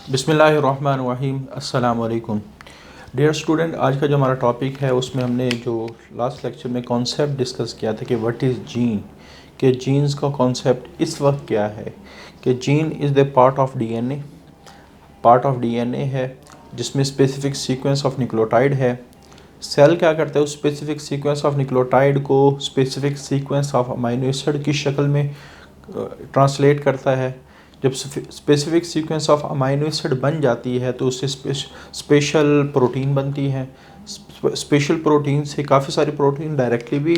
बिस्मिल्लाहिर्रहमानिर्रहीम अस्सलाम वालेकुम। डियर स्टूडेंट, आज का जो हमारा टॉपिक है उसमें हमने जो लास्ट लेक्चर में कॉन्सेप्ट डिस्कस किया था कि व्हाट इज़ जीन, कि जीन्स का कॉन्सेप्ट इस वक्त क्या है कि gene is the part of DNA है जिसमें स्पेसिफिक सीक्वेंस ऑफ न्यूक्लियोटाइड है। सेल क्या करता है, उस स्पेसिफिक सीक्वेंस ऑफ न्यूक्लियोटाइड को specific sequence of amino acid की शक्ल में ट्रांसलेट करता है। जब specific sequence of amino acid बन जाती है तो उससे स्पेशल प्रोटीन बनती है। स्पेशल प्रोटीन से काफ़ी सारी प्रोटीन डायरेक्टली भी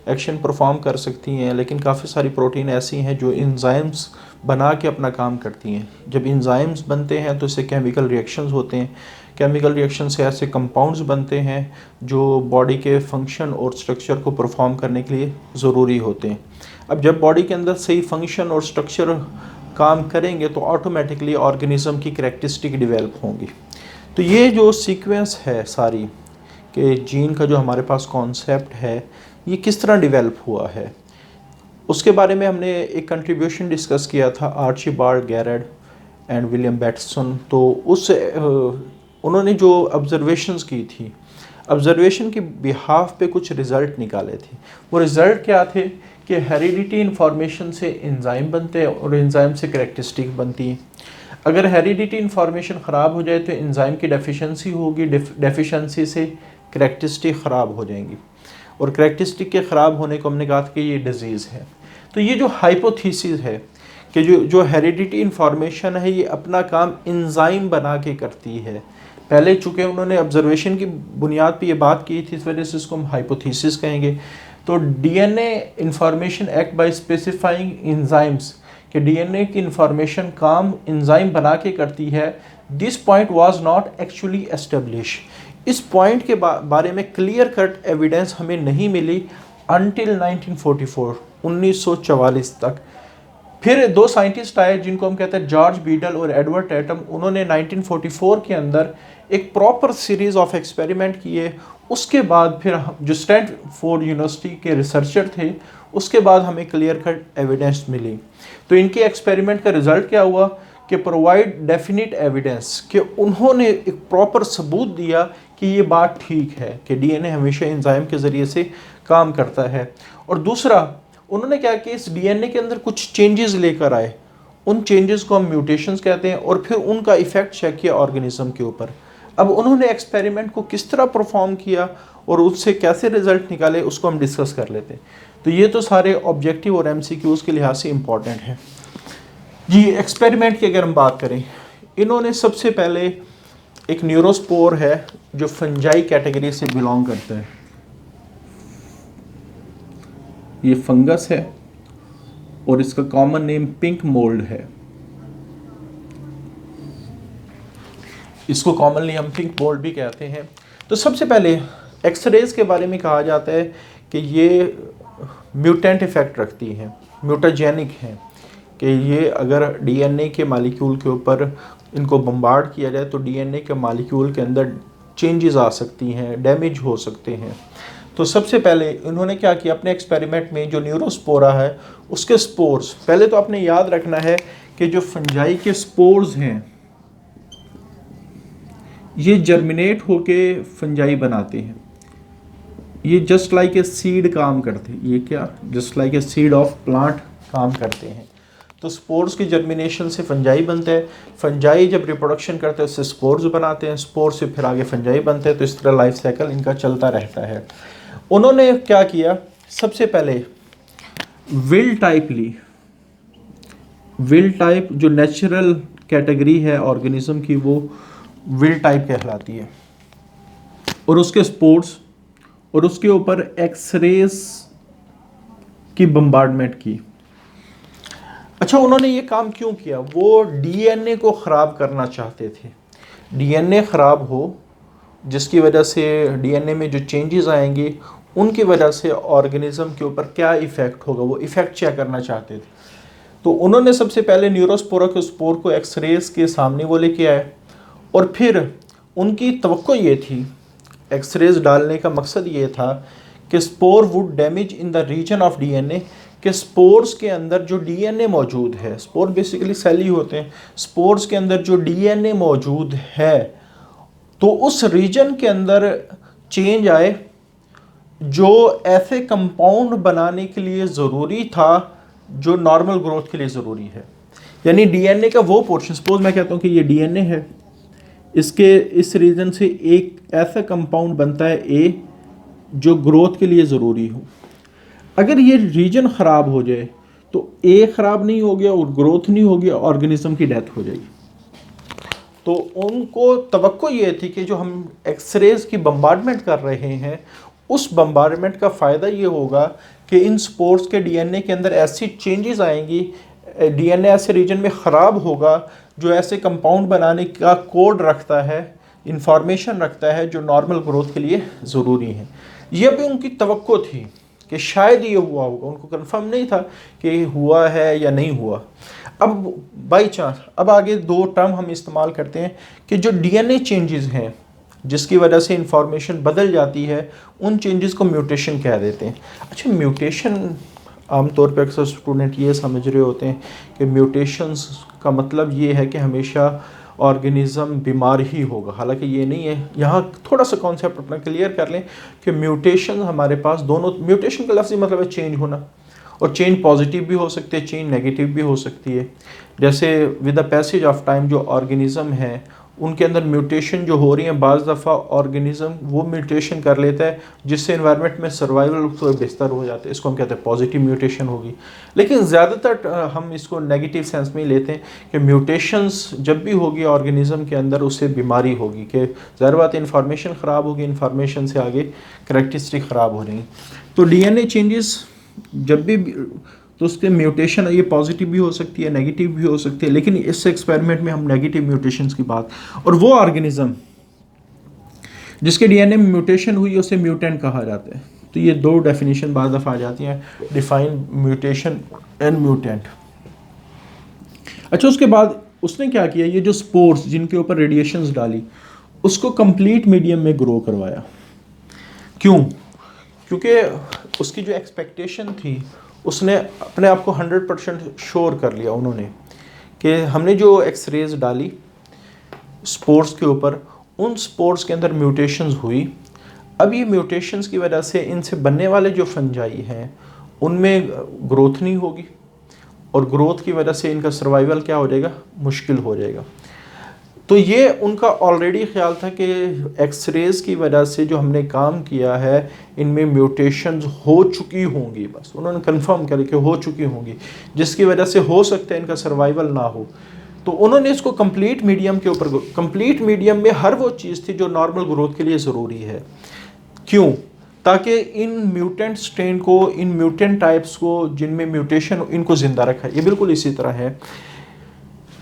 एक्शन परफॉर्म कर सकती हैं, लेकिन काफ़ी सारी प्रोटीन ऐसी हैं जो इंजाइम्स बना के अपना काम करती हैं। जब इंजाइम्स बनते हैं तो इससे केमिकल रिएक्शंस होते हैं। केमिकल रिएक्शन से ऐसे कंपाउंड्स बनते हैं जो बॉडी के फंक्शन और स्ट्रक्चर को परफॉर्म करने के लिए ज़रूरी होते हैं। अब जब बॉडी के अंदर सही फंक्शन और स्ट्रक्चर काम करेंगे तो ऑटोमेटिकली ऑर्गेनिज्म की करैक्टरिस्टिक डेवलप होंगी। तो ये जो सीक्वेंस है सारी कि जीन का जो हमारे पास कॉन्सेप्ट है ये किस तरह डेवलप हुआ है, उसके बारे में हमने एक कंट्रीब्यूशन डिस्कस किया था आर्चीबाल्ड गैरेड एंड विलियम बैटसन। तो उस उन्होंने जो ऑब्जर्वेशंस की थी, ऑब्जर्वेशन की बिहाफ पे कुछ रिज़ल्ट निकाले थे। वो रिज़ल्ट क्या थे कि हेरिडिटी इन्फॉर्मेशन से एंजाइम बनते हैं और एंजाइम से करैक्टरिस्टिक बनती है। अगर हेरिडिटी इन्फॉर्मेशन ख़राब हो जाए तो एंजाइम की डेफिशिएंसी होगी, डेफिशिएंसी से करैक्टरिस्टिक ख़राब हो जाएंगी और करैक्टरिस्टिक के ख़राब होने को हमने कहा था कि ये डिजीज़ है। तो ये जो हाइपोथेसिस है कि जो हेरिडिटी इन्फॉर्मेशन है ये अपना काम एंजाइम बना के करती है, पहले चूँकि उन्होंने ऑब्जर्वेशन की बुनियाद पे ये बात की थी, इस वजह से इसको हम हाइपोथेसिस कहेंगे। तो DNA information act by specifying enzymes, कि डीएनए की इंफॉर्मेशन काम एंजाइम बना के करती है। This point was not actually establish. इस पॉइंट के बारे में क्लियर कट एविडेंस हमें नहीं मिली अनटिल 1944 तक। फिर दो साइंटिस्ट आए जिनको हम कहते हैं जॉर्ज बीडल और एडवर्ड टैटम। उन्होंने 1944 के अंदर एक प्रॉपर सीरीज़ ऑफ एक्सपेरिमेंट किए। उसके बाद फिर जो स्टैनफोर्ड यूनिवर्सिटी के रिसर्चर थे उसके बाद हमें क्लियर कट एविडेंस मिली। तो इनके एक्सपेरिमेंट का रिज़ल्ट क्या हुआ कि प्रोवाइड डेफिनिट एविडेंस, कि उन्होंने एक प्रॉपर सबूत दिया कि ये बात ठीक है कि डीएनए हमेशा एंजाइम के ज़रिए से काम करता है। और दूसरा उन्होंने क्या किया, इस डीएनए के अंदर कुछ चेंजेस लेकर आए, उन चेंजेस को हम म्यूटेशंस कहते हैं, और फिर उनका इफ़ेक्ट चेक किया ऑर्गेनिज्म के ऊपर। अब उन्होंने एक्सपेरिमेंट को किस तरह परफॉर्म किया और उससे कैसे रिजल्ट निकाले उसको हम डिस्कस कर लेते हैं। तो ये तो सारे ऑब्जेक्टिव और एमसीक्यूज़ के लिहाज से इम्पॉर्टेंट है जी। एक्सपेरिमेंट की अगर हम बात करें, इन्होंने सबसे पहले एक न्यूरोस्पोर है जो फंजाई कैटेगरी से बिलोंग करता है, ये फंगस है और इसका कॉमन नेम पिंक मोल्ड है। इसको कॉमनली हम पिंक मोल्ड भी कहते हैं। तो सबसे पहले एक्सरेज के बारे में कहा जाता है कि ये म्यूटेंट इफेक्ट रखती हैं, म्यूटाजेनिक हैं, कि ये अगर डीएनए के मालिक्यूल के ऊपर इनको बम्बार्ड किया जाए तो डीएनए के मालिक्यूल के अंदर चेंजेस आ सकती हैं, डैमेज हो सकते हैं। तो सबसे पहले इन्होंने क्या किया, अपने एक्सपेरिमेंट में जो न्यूरोस्पोरा है उसके स्पोर्स, पहले तो आपने याद रखना है कि जो फंजाई के स्पोर्स हैं ये जर्मिनेट होके फंजाई बनाते हैं। ये जस्ट लाइक ए सीड काम करते हैं। ये क्या, just like a seed of plant काम करते हैं। तो स्पोर्स की जर्मिनेशन से फंजाई बनते हैं, फंजाई जब रिप्रोडक्शन करते हैं उससे स्पोर्स बनाते हैं, स्पोर्स से फिर आगे फंजाई बनते हैं। तो इस तरह लाइफ साइकिल इनका चलता रहता है। उन्होंने क्या किया, सबसे पहले विल टाइप जो नेचुरल कैटेगरी है ऑर्गेनिज्म की वो विल टाइप कहलाती है, और उसके स्पोर्स और उसके ऊपर एक्सरेज की बम्बार्डमेंट की। अच्छा, उन्होंने ये काम क्यों किया, वो डीएनए को ख़राब करना चाहते थे। डीएनए ख़राब हो जिसकी वजह से डीएनए में जो चेंजेस आएंगे उनकी वजह से ऑर्गेनिज्म के ऊपर क्या इफ़ेक्ट होगा, वो इफ़ेक्ट चेक करना चाहते थे। तो उन्होंने सबसे पहले न्यूरोस्पोरा के स्पोर को एक्सरेज के सामने वो लेके आए, और फिर उनकी तवक्को ये थी, एक्सरेज डालने का मकसद ये था कि spore would damage in the region of DNA, कि स्पोर्स के अंदर जो डीएनए मौजूद है, स्पोर बेसिकली सेल ही होते हैं, स्पोर्स के अंदर जो डीएनए मौजूद है तो उस रीजन के अंदर चेंज आए जो ऐसे कंपाउंड बनाने के लिए ज़रूरी था जो नॉर्मल ग्रोथ के लिए ज़रूरी है। यानी डीएनए का वो पोर्शन, सपोज मैं कहता हूँ कि ये डीएनए है, इसके इस रीजन से एक ऐसा कंपाउंड बनता है ए जो ग्रोथ के लिए ज़रूरी हो। अगर ये रीजन ख़राब हो जाए तो ए ख़राब नहीं हो गया और ग्रोथ नहीं हो गया, ऑर्गेनिज्म की डेथ हो जाएगी। तो उनको तवक्को ये थी कि जो हम एक्सरेज की बम्बार्डमेंट कर रहे हैं उस बम्बार्डमेंट का फ़ायदा ये होगा कि इन स्पोर्स के डीएनए के अंदर ऐसी चेंजेस आएंगी, डीएनए ऐसे रीजन में ख़राब होगा जो ऐसे कंपाउंड बनाने का कोड रखता है, इंफॉर्मेशन रखता है जो नॉर्मल ग्रोथ के लिए ज़रूरी है। ये भी उनकी तवक्को थी कि शायद ये हुआ होगा, उनको कंफर्म नहीं था कि हुआ है या नहीं हुआ। अब बाई चांस अब आगे दो टर्म हम इस्तेमाल करते हैं कि जो डीएनए चेंजेस हैं जिसकी वजह से इंफॉर्मेशन बदल जाती है, उन चेंजेस को म्यूटेशन कह देते हैं। अच्छा, म्यूटेशन आमतौर पर अक्सर स्टूडेंट ये समझ रहे होते हैं कि म्यूटेशंस का मतलब ये है कि हमेशा ऑर्गेनिज़म बीमार ही होगा, हालांकि ये नहीं है। यहाँ थोड़ा सा कॉन्सेप्ट अपना क्लियर कर लें कि म्यूटेशन हमारे पास दोनों, म्यूटेशन का लफ्ज़ी मतलब है चेंज होना, और चेंज पॉजिटिव भी हो सकती है, चेंज नेगेटिव भी हो सकती है। जैसे with the passage of time जो ऑर्गेनिज़म है उनके अंदर म्यूटेशन जो हो रही है, बाज़ दफ़ा ऑर्गेनिज़म वो म्यूटेशन कर लेता है जिससे एनवायरनमेंट में सर्वाइवल तो बेहतर हो जाता है, इसको हम कहते हैं पॉजिटिव म्यूटेशन होगी। लेकिन ज़्यादातर हम इसको नेगेटिव सेंस में लेते हैं कि म्यूटेशंस जब भी होगी ऑर्गेनिज़म के अंदर उससे बीमारी होगी, कि ज़ाहिर बात है इंफॉर्मेशन ख़राब होगी, इंफॉर्मेशन से आगे करैक्टरिस्टिक ख़राब हो जाएंगी। तो डीएनए चेंजेस जब भी तो उसके म्यूटेशन ये पॉजिटिव भी हो सकती है, नेगेटिव भी हो सकती है, लेकिन इस एक्सपेरिमेंट में हम नेगेटिव म्यूटेशंस की बात, और वो ऑर्गेनिज्म जिसके डीएनए में म्यूटेशन हुई उसे म्यूटेंट कहा जाता है। तो ये दो डेफिनेशन बाद दफ़ा आ जाती हैं, डिफाइन म्यूटेशन एंड म्यूटेंट। अच्छा, उसके बाद उसने क्या किया, ये जो स्पोर्स जिनके ऊपर रेडिएशंस डाली उसको कंप्लीट मीडियम में ग्रो करवाया। क्यों? क्योंकि उसकी जो एक्सपेक्टेशन थी उसने अपने आप को 100% श्योर कर लिया उन्होंने कि हमने जो एक्सरेज डाली स्पोर्स के ऊपर, उन स्पोर्स के अंदर म्यूटेशंस हुई। अब ये म्यूटेशंस की वजह से इनसे बनने वाले जो फंजाई हैं उनमें ग्रोथ नहीं होगी, और ग्रोथ की वजह से इनका सर्वाइवल क्या हो जाएगा, मुश्किल हो जाएगा। तो ये उनका ऑलरेडी ख्याल था कि एक्सरेज की वजह से जो हमने काम किया है इनमें म्यूटेशंस हो चुकी होंगी, बस उन्होंने कंफर्म कर कि हो चुकी होंगी, जिसकी वजह से हो सकता है इनका सर्वाइवल ना हो। तो उन्होंने इसको कंप्लीट मीडियम के ऊपर, कंप्लीट मीडियम में हर वो चीज़ थी जो नॉर्मल ग्रोथ के लिए ज़रूरी है। क्यों? ताकि इन म्यूटेंट स्ट्रेन को, इन म्यूटेंट टाइप्स को जिनमें म्यूटेशन, इनको ज़िंदा रखा। ये बिल्कुल इसी तरह है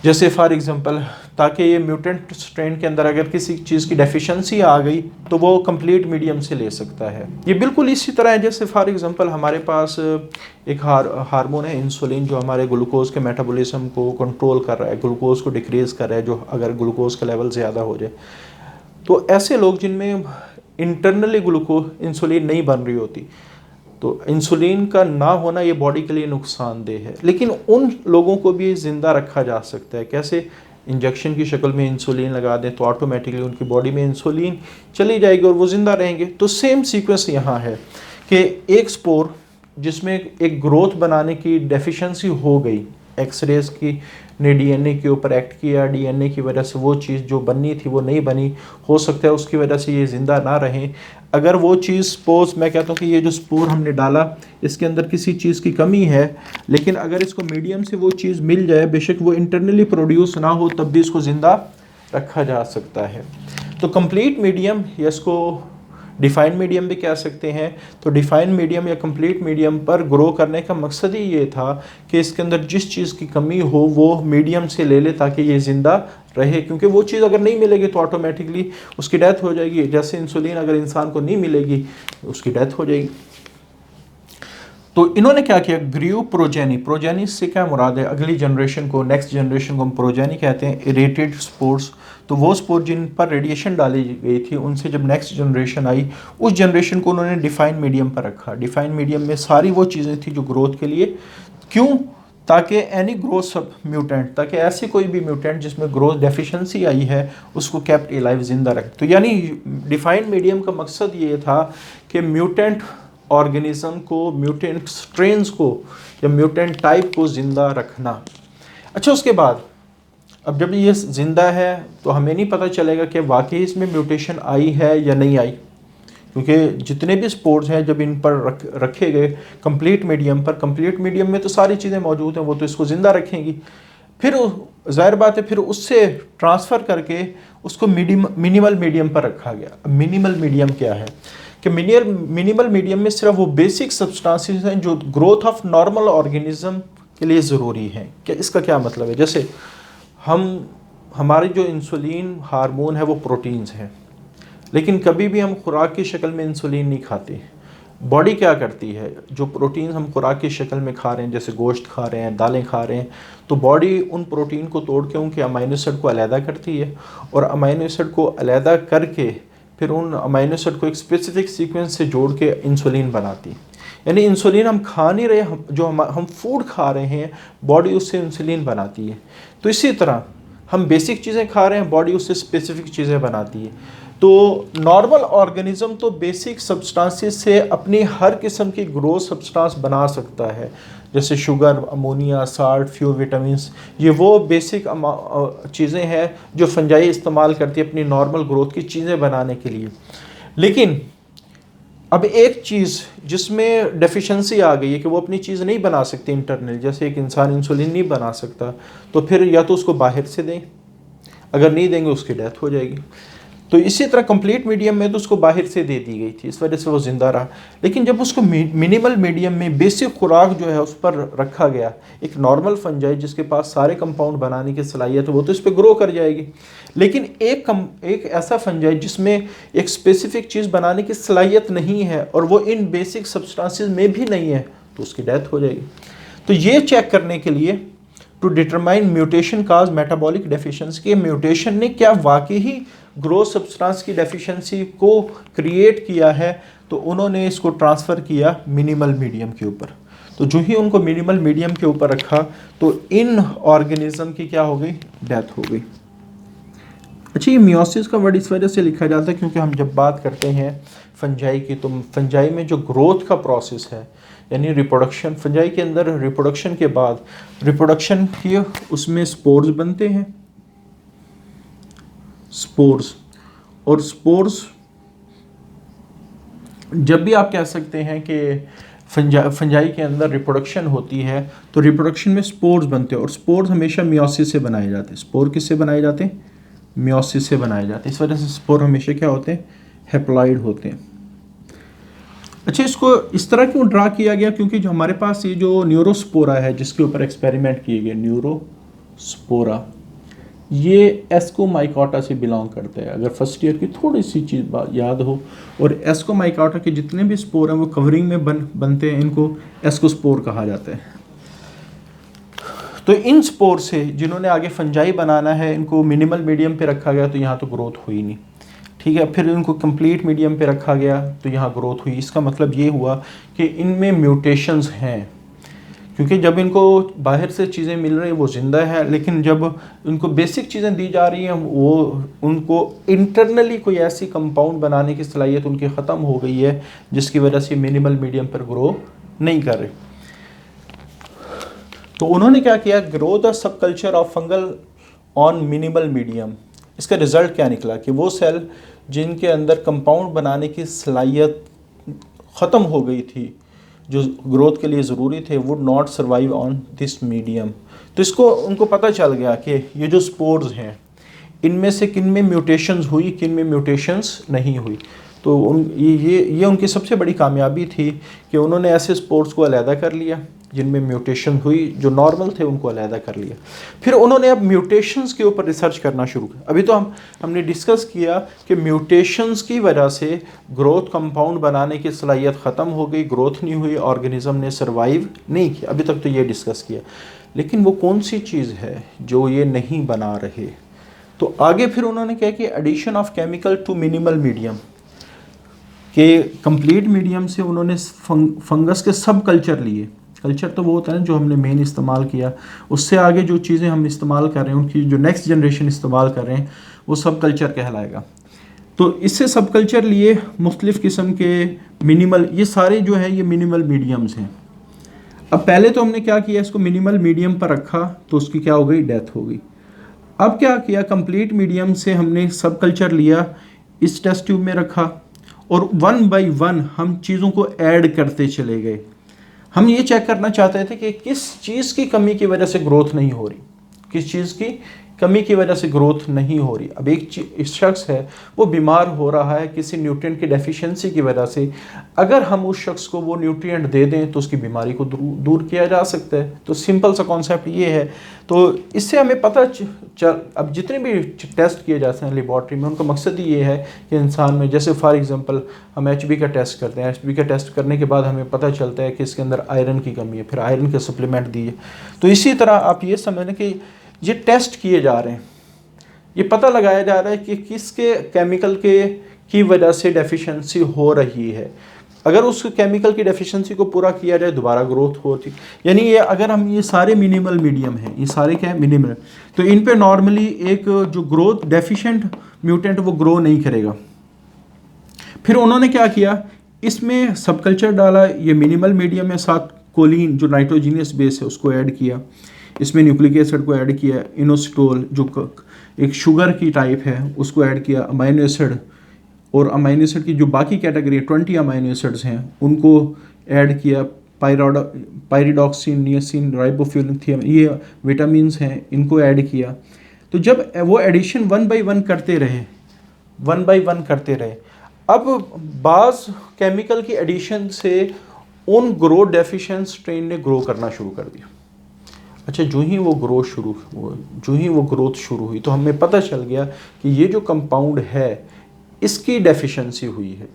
जैसे फॉर एग्जांपल, ताकि ये म्यूटेंट स्ट्रेन के अंदर अगर किसी चीज़ की डेफिशिएंसी आ गई तो वो कंप्लीट मीडियम से ले सकता है। ये बिल्कुल इसी तरह है जैसे फॉर एग्जांपल हमारे पास एक हार्मोन है इंसुलिन जो हमारे ग्लूकोज के मेटाबॉलिज्म को कंट्रोल कर रहा है, ग्लूकोज को डिक्रीज़ कर रहा है, जो अगर ग्लूकोज का लेवल ज़्यादा हो जाए। तो ऐसे लोग जिनमें इंटरनली ग्लूकोज इंसुलिन नहीं बन रही होती, तो इंसुलिन का ना होना ये बॉडी के लिए नुकसानदेह है, लेकिन उन लोगों को भी ज़िंदा रखा जा सकता है। कैसे? इंजेक्शन की शक्ल में इंसुलिन लगा दें तो ऑटोमेटिकली उनकी बॉडी में इंसुलिन चली जाएगी और वो ज़िंदा रहेंगे। तो सेम सीक्वेंस यहाँ है कि एक स्पोर जिसमें एक ग्रोथ बनाने की डेफिशिएंसी हो गई, एक्सरेज की ने डीएनए के ऊपर एक्ट किया, डीएनए की वजह से वो चीज़ जो बननी थी वो नहीं बनी, हो सकता है उसकी वजह से ये ज़िंदा ना रहें। अगर वो चीज़ सपोज मैं कहता हूँ कि ये जो स्पोर हमने डाला इसके अंदर किसी चीज़ की कमी है, लेकिन अगर इसको मीडियम से वो चीज़ मिल जाए, बेशक वो इंटरनली प्रोड्यूस ना हो, तब भी इसको ज़िंदा रखा जा सकता है। तो कंप्लीट मीडियम या इसको डिफाइंड मीडियम भी कह सकते हैं। तो डिफाइंड मीडियम या कंप्लीट मीडियम पर ग्रो करने का मकसद ही ये था कि इसके अंदर जिस चीज़ की कमी हो वो मीडियम से ले ले ताकि ये ज़िंदा रहे, क्योंकि वो चीज़ अगर नहीं मिलेगी तो ऑटोमेटिकली उसकी डेथ हो जाएगी। जैसे इंसुलिन अगर इंसान को नहीं मिलेगी उसकी डेथ हो जाएगी। तो इन्होंने क्या किया, ग्रीव प्रोजेनी, प्रोजेनी से क्या मुराद है, अगली जनरेशन को, नेक्स्ट जनरेशन को हम प्रोजेनी कहते हैं। इरेटेड स्पोर्स, तो वो स्पोर्स जिन पर रेडिएशन डाली गई थी उनसे जब नेक्स्ट जनरेशन आई, उस जनरेशन को उन्होंने डिफाइन मीडियम पर रखा। डिफाइन मीडियम में सारी वो चीज़ें थी जो ग्रोथ के लिए, क्यों, ताकि एनी ग्रोथ सब म्यूटेंट, ताकि ऐसी कोई भी म्यूटेंट जिसमें ग्रोथ डेफिशिएंसी आई है उसको केप्ट एलाइव, जिंदा रखे। तो यानी डिफाइंड मीडियम का मकसद ये था कि म्यूटेंट ऑर्गेनिज्म को, म्यूटेंट स्ट्रेन्स को या म्यूटेंट टाइप को ज़िंदा रखना। अच्छा, उसके बाद अब जब ये ज़िंदा है तो हमें नहीं पता चलेगा कि वाकई इसमें म्यूटेशन आई है या नहीं आई, क्योंकि जितने भी स्पोर्स हैं जब इन पर रखे गए कंप्लीट मीडियम पर, कंप्लीट मीडियम में तो सारी चीज़ें मौजूद हैं, वो तो इसको ज़िंदा रखेंगी। फिर ज़ाहिर बात है फिर उससे ट्रांसफ़र करके उसको मिनिमल मीडियम पर रखा गया। अब मिनिमल मीडियम क्या है कि मिनिमल मीडियम में सिर्फ वो बेसिक सब्सटेंसेस हैं जो ग्रोथ ऑफ नॉर्मल ऑर्गेनिज्म के लिए ज़रूरी हैं। क्या इसका क्या मतलब है, जैसे हमारे जो इंसुलिन हार्मोन है वो प्रोटीन्स हैं, लेकिन कभी भी हम खुराक की शक्ल में इंसुलिन नहीं खाते। बॉडी क्या करती है, जो प्रोटीन हम खुराक की शक्ल में खा रहे हैं, जैसे गोश्त खा रहे हैं, दालें खा रहे हैं, तो बॉडी उन प्रोटीन को तोड़ के उनके अमीनो एसिड को अलहदा करती है, और अमीनो एसिड को अलहदा करके फिर उन अमीनो एसिड को एक स्पेसिफिक सीक्वेंस से जोड़ के इंसुलिन बनाती है। यानी इंसुलिन हम खा नहीं रहे, जो हम फूड खा रहे हैं बॉडी उससे इंसुलिन बनाती है। तो इसी तरह हम बेसिक चीज़ें खा रहे हैं, बॉडी उससे स्पेसिफिक चीज़ें बनाती है। तो नॉर्मल ऑर्गेनिज्म तो बेसिक सब्सटेंसेस से अपनी हर किस्म की ग्रोथ सब्सटेंस बना सकता है, जैसे sugar, ammonia, salt, few vitamins, ये वो बेसिक चीज़ें हैं जो फंजाई इस्तेमाल करती है अपनी नॉर्मल ग्रोथ की चीज़ें बनाने के लिए। लेकिन अब एक चीज़ जिसमें डेफिशिएंसी आ गई है कि वो अपनी चीज़ नहीं बना सकती इंटरनल, जैसे एक इंसान इंसुलिन नहीं बना सकता, तो फिर या तो उसको बाहर से दें, अगर नहीं देंगे उसकी डेथ हो जाएगी। तो इसी तरह कंप्लीट मीडियम में तो उसको बाहर से दे दी गई थी, इस वजह से वो ज़िंदा रहा। लेकिन जब उसको मिनिमल मीडियम में बेसिक खुराक जो है उस पर रखा गया, एक नॉर्मल फंजाई जिसके पास सारे कंपाउंड बनाने की सलाहियत है वो तो इस पर ग्रो कर जाएगी। लेकिन एक ऐसा फंजाई जिसमें एक स्पेसिफिक चीज़ बनाने की सलाहियत नहीं है और वो इन बेसिक सब्सटेंसेस में भी नहीं है, तो उसकी डेथ हो जाएगी। तो ये चेक करने के लिए to determine mutation cause metabolic deficiency, के म्यूटेशन ने क्या वाकई ही ग्रोथ सब्सटेंस की डेफिशिएंसी को क्रिएट किया है, तो उन्होंने इसको ट्रांसफ़र किया मिनिमल मीडियम के ऊपर। तो जो ही उनको मिनिमल मीडियम के ऊपर रखा तो इन ऑर्गेनिज्म की क्या हो गई, डेथ हो गई। अच्छा, ये मियोसिस का वर्ड इस वजह से लिखा जाता है क्योंकि हम जब बात करते हैं फंजाई की, तो फंजाई में जो ग्रोथ का प्रोसेस है, यानी रिप्रोडक्शन, फंजाई के अंदर रिप्रोडक्शन के बाद रिप्रोडक्शन की, उसमें स्पोर्स बनते हैं, स्पोर्स, और स्पोर्स जब भी आप कह सकते हैं कि फंजाई के अंदर रिप्रोडक्शन होती है तो रिप्रोडक्शन में स्पोर्स बनते हैं, और स्पोर्स हमेशा मियोसिस से बनाए जाते हैं। स्पोर किससे बनाए जाते हैं, मियोसिस से बनाए जाते हैं। इस वजह से स्पोर हमेशा क्या होते हैं, हैप्लॉइड होते हैं। अच्छा, इसको इस तरह क्यों ड्रा किया गया, क्योंकि जो हमारे पास ये जो न्यूरोस्पोरा है जिसके ऊपर एक्सपेरिमेंट किए गए, न्यूरोस्पोरा, ये एस्कोमाइकोटा से बिलोंग करता है। अगर फर्स्ट ईयर की थोड़ी सी चीज़ याद हो, और एस्कोमाइकोटा के जितने भी स्पोर हैं वो कवरिंग में बनते हैं, इनको एस्कोस्पोर कहा जाता है। तो इन स्पोर से जिन्होंने आगे फंजाई बनाना है, इनको मिनिमल मीडियम पे रखा गया तो यहाँ तो ग्रोथ हुई नहीं, ठीक है। फिर इनको कंप्लीट मीडियम पे रखा गया तो यहाँ ग्रोथ हुई। इसका मतलब ये हुआ कि इनमें म्यूटेशंस हैं, क्योंकि जब इनको बाहर से चीज़ें मिल रही हैं वो ज़िंदा है, लेकिन जब इनको बेसिक चीज़ें दी जा रही हैं वो उनको इंटरनली कोई ऐसी कंपाउंड बनाने की सलाहियत उनकी ख़त्म हो गई है जिसकी वजह से मिनिमल मीडियम पर ग्रो नहीं कर रहे। तो उन्होंने क्या किया, grow the sub culture of fungal on minimal medium. इसका रिज़ल्ट क्या निकला कि वो सेल जिनके अंदर कंपाउंड बनाने की सलाहियत ख़त्म हो गई थी, जो ग्रोथ के लिए ज़रूरी थे, would not survive on this medium. तो इसको उनको पता चल गया कि ये जो स्पोर्स हैं इनमें से किन में म्यूटेशंस हुई, किन में म्यूटेशंस नहीं हुई। तो ये उनकी सबसे बड़ी कामयाबी थी कि उन्होंने ऐसे स्पोर्स को अलहदा कर लिया जिनमें म्यूटेशन हुई, जो नॉर्मल थे उनको अलहदा कर लिया। फिर उन्होंने अब म्यूटेशंस के ऊपर रिसर्च करना शुरू किया। अभी तो हमने डिस्कस किया कि म्यूटेशंस की वजह से ग्रोथ कंपाउंड बनाने की सलाहियत ख़त्म हो गई, ग्रोथ नहीं हुई, ऑर्गेनिज्म ने सर्वाइव नहीं किया। अभी तक तो ये डिस्कस किया, लेकिन वो कौन सी चीज़ है जो ये नहीं बना रहे? तो आगे फिर उन्होंने कहा कि addition of chemical to minimal medium, के कंप्लीट मीडियम से उन्होंने फंगस के सब कल्चर लिए। कल्चर तो वो होता है जो हमने मेन इस्तेमाल किया, उससे आगे जो चीज़ें हम इस्तेमाल कर रहे हैं, उनकी जो नेक्स्ट जनरेशन इस्तेमाल कर रहे हैं, वो सब कल्चर कहलाएगा। तो इससे सब कल्चर लिए मुख्तलिफ़ किस्म के मिनिमल, ये सारे जो है ये मिनिमल मीडियम्स हैं। अब पहले तो हमने क्या किया, इसको मिनिमल मीडियम पर रखा तो उसकी क्या हो गई, डेथ हो गई। अब क्या किया, कंप्लीट मीडियम से हमने सब कल्चर लिया, इस टेस्ट ट्यूब में रखा और 1 बाय 1 हम चीज़ों को ऐड करते चले गए। हम ये चेक करना चाहते थे कि किस चीज़ की कमी की वजह से ग्रोथ नहीं हो रही, किस चीज़ की कमी की वजह से ग्रोथ नहीं हो रही। अब एक शख्स है वो बीमार हो रहा है किसी न्यूट्रिएंट की डेफिशिएंसी की वजह से, अगर हम उस शख्स को वो न्यूट्रिएंट दे दें तो उसकी बीमारी को दूर किया जा सकता है। तो सिंपल सा कॉन्सेप्ट ये है। तो इससे हमें पता अब जितने भी टेस्ट किए जाते हैं लेबॉर्ट्री में, उनका मकसद ये है कि इंसान में, जैसे फॉर एग्जांपल हम HB का टेस्ट करते हैं, HB का टेस्ट करने के बाद हमें पता चलता है कि इसके अंदर आयरन की कमी है, फिर आयरन के सप्लीमेंट दिए। तो इसी तरह आप ये समझ लें कि ये टेस्ट किए जा रहे हैं, ये पता लगाया जा रहा है कि किसके केमिकल की वजह से डेफिशिएंसी हो रही है। अगर उस केमिकल की डेफिशिएंसी को पूरा किया जाए दोबारा ग्रोथ होती। यानी ये अगर हम ये सारे मिनिमल मीडियम हैं, ये सारे क्या है, मिनिमल, तो इन पे नॉर्मली एक जो ग्रोथ डेफिशिएंट म्यूटेंट वो ग्रो नहीं करेगा। फिर उन्होंने क्या किया, इसमें सब कल्चर डाला, ये मिनिमल मीडियम में, साथ कोलिन जो नाइट्रोजीनियस बेस है उसको ऐड किया, इसमें न्यूक्लिक एसिड को ऐड किया, इनोसिटोल जो एक शुगर की टाइप है उसको ऐड किया, अमाइनो एसिड, और अमाइनो एसिड की जो बाकी कैटेगरी 20 अमाइनो एसिड्स हैं उनको ऐड किया, पायरिडॉक्सिन, नियासिन, राइबोफ्यूरिन, ये विटामिन्स हैं, इनको ऐड किया। तो जब वो एडिशन 1 बाय 1 करते रहे, 1 बाय 1 करते रहे, अब बाज़ केमिकल की एडिशन से उन ग्रोथ डेफिशिएंट स्ट्रेन ने ग्रो करना शुरू कर दिया। अच्छा, जो ही वो ग्रोथ शुरू हुई तो हमें पता चल गया कि ये जो कंपाउंड है इसकी डेफिशिएंसी हुई है।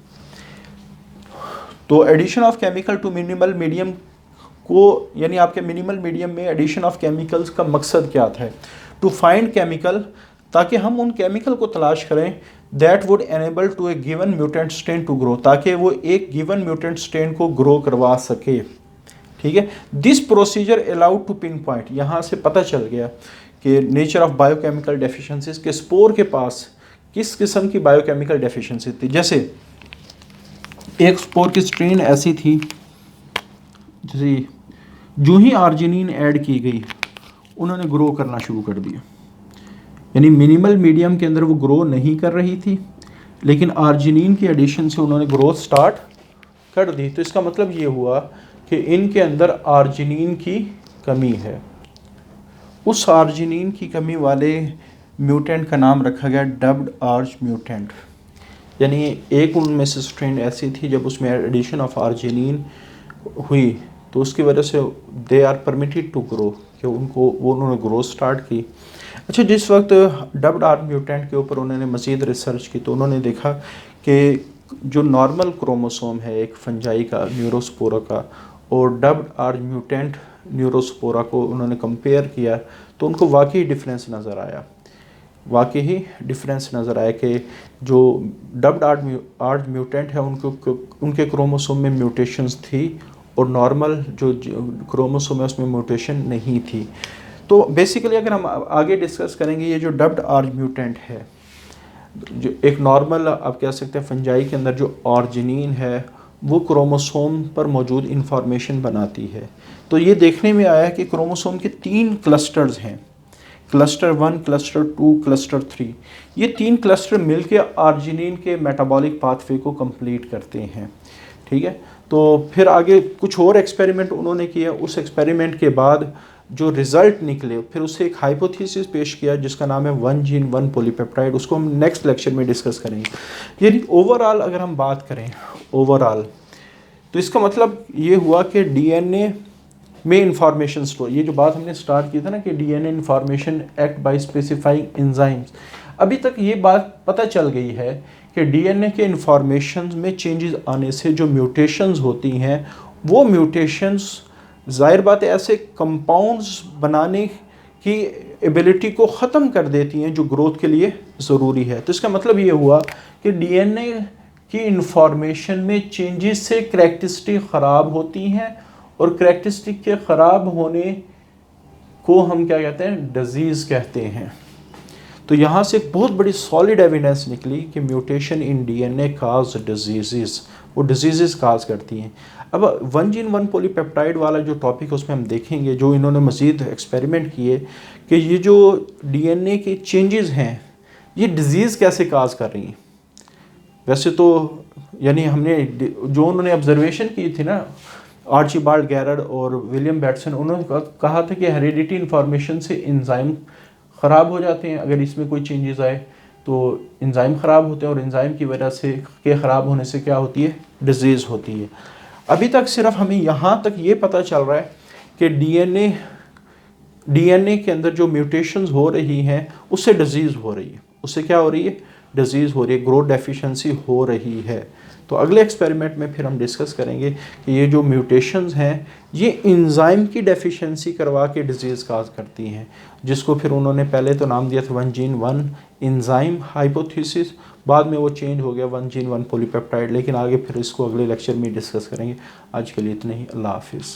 तो addition of chemical to minimal medium को, यानी आपके मिनिमल मीडियम में एडिशन ऑफ केमिकल्स का मकसद क्या था? टू फाइंड केमिकल, ताकि हम उन केमिकल को तलाश करें that would enable to a given mutant strain to grow, ताकि वो एक गिवन म्यूटेंट स्ट्रेन को ग्रो करवा सके। ठीक है, this procedure allowed to pin point, यहाँ से पता चल गया कि नेचर ऑफ बायोकेमिकल डेफिशिएंसीज के स्पोर के पास किस किस्म की बायोकेमिकल डेफिशिएंसी थी। जैसे एक स्पोर की स्ट्रेन ऐसी थी, जैसे जो ही आर्जिनिन ऐड की गई उन्होंने ग्रो करना शुरू कर दिया। यानी मिनिमल मीडियम के अंदर वो ग्रो नहीं कर रही थी, लेकिन आर्जिनिन की एडिशन से उन्होंने ग्रोथ स्टार्ट कर दी। तो इसका मतलब ये हुआ कि इनके अंदर आर्जिनिन की कमी है। उस आर्जिनिन की कमी वाले म्यूटेंट का नाम रखा गया डब्ड आर्च म्यूटेंट। यानी एक उनमें से स्ट्रेन ऐसी थी जब उसमें एडिशन ऑफ आर्जिनिन हुई तो उसकी वजह से they are permitted to grow, कि उन्होंने ग्रोथ स्टार्ट की। अच्छा, जिस वक्त डब्ड आर्च म्यूटेंट के ऊपर उन्होंने मज़ीद रिसर्च की तो उन्होंने देखा कि जो नॉर्मल क्रोमोसोम है एक फंजाई का, न्यूरोस्पोरा का, और डब्ड आर्च म्यूटेंट न्यूरोस्पोरा को उन्होंने कंपेयर किया तो उनको वाकई डिफरेंस नज़र आया कि जो डब्ड आर्च म्यूटेंट है उनके क्रोमोसोम में म्यूटेशंस थी और नॉर्मल जो क्रोमोसोम है उसमें म्यूटेशन नहीं थी। तो बेसिकली अगर हम आगे डिस्कस करेंगे, ये जो डब्ड आर्च म्यूटेंट है, जो एक नॉर्मल आप कह सकते हैं फंजाई के अंदर जो आर्जिनिन है वो क्रोमोसोम पर मौजूद इंफॉर्मेशन बनाती है। तो ये देखने में आया कि क्रोमोसोम के 3 क्लस्टर्स हैं, क्लस्टर 1, क्लस्टर 2, क्लस्टर 3। ये 3 क्लस्टर मिलके आर्जिनिन के मेटाबॉलिक पाथवे को कंप्लीट करते हैं। ठीक है, तो फिर आगे कुछ और एक्सपेरिमेंट उन्होंने किए। उस एक्सपेरिमेंट के बाद जो रिज़ल्ट निकले फिर उससे एक हाइपोथेसिस पेश किया जिसका नाम है 1 जीन 1 पॉलीपेप्टाइड। उसको हम नेक्स्ट लेक्चर में डिस्कस करेंगे। यानी ओवरऑल अगर हम बात करें ओवरऑल, तो इसका मतलब ये हुआ कि डीएनए में इंफॉर्मेशन स्टोर, ये जो बात हमने स्टार्ट की था ना कि DNA information act by specifying enzymes, अभी तक ये बात पता चल गई है कि डीएनए के इंफॉर्मेशन में चेंजेस आने से जो म्यूटेशंस होती हैं वो म्यूटेशंस ज़ाहिर बात है ऐसे कंपाउंड्स बनाने की एबिलिटी को ख़त्म कर देती हैं जो ग्रोथ के लिए ज़रूरी है। तो इसका मतलब ये हुआ कि डीएनए की इंफॉर्मेशन में चेंजेस से करैक्टरिस्टिक ख़राब होती हैं और करैक्टरिस्टिक के ख़राब होने को हम क्या कहते हैं, डिजीज़ कहते हैं। तो यहाँ से एक बहुत बड़ी सॉलिड एविडेंस निकली कि mutation in DNA cause disease, वो डिजीज़ काज करती हैं। अब वन जीन वन पॉलीपेप्टाइड वाला जो टॉपिक है उसमें हम देखेंगे, जो इन्होंने मज़ीद एक्सपेरिमेंट किए कि ये जो डीएनए के चेंजेस हैं ये डिज़ीज़ कैसे काज कर रही हैं। वैसे तो यानी हमने जो उन्होंने ऑब्जर्वेशन की थी ना, आर्चिबाल्ड गैरड और विलियम बैटसन, उन्होंने कहा था कि हेरिडिटी इन्फॉर्मेशन से एंजाइम ख़राब हो जाते हैं, अगर इसमें कोई चेंजेस आए तो एंजाइम ख़राब होते हैं और एंजाइम की वजह से के ख़राब होने से क्या होती है, डिजीज़ होती है। अभी तक सिर्फ हमें यहाँ तक ये पता चल रहा है कि डीएनए के अंदर जो म्यूटेशंस हो रही हैं उससे डिजीज़ हो रही है, उससे क्या हो रही है, डिजीज़ हो रही है, ग्रोथ डेफिशिएंसी हो रही है। तो अगले एक्सपेरिमेंट में फिर हम डिस्कस करेंगे कि ये जो म्यूटेशंस हैं ये एंजाइम की डेफिशिएंसी करवा के डिजीज़ काज करती हैं, जिसको फिर उन्होंने पहले तो नाम दिया था one gene one enzyme hypothesis, बाद में वो चेंज हो गया वन जीन वन पॉलीपेप्टाइड। लेकिन आगे फिर इसको अगले लेक्चर में डिस्कस करेंगे। आज के लिए इतना ही, अल्लाह हाफिज़।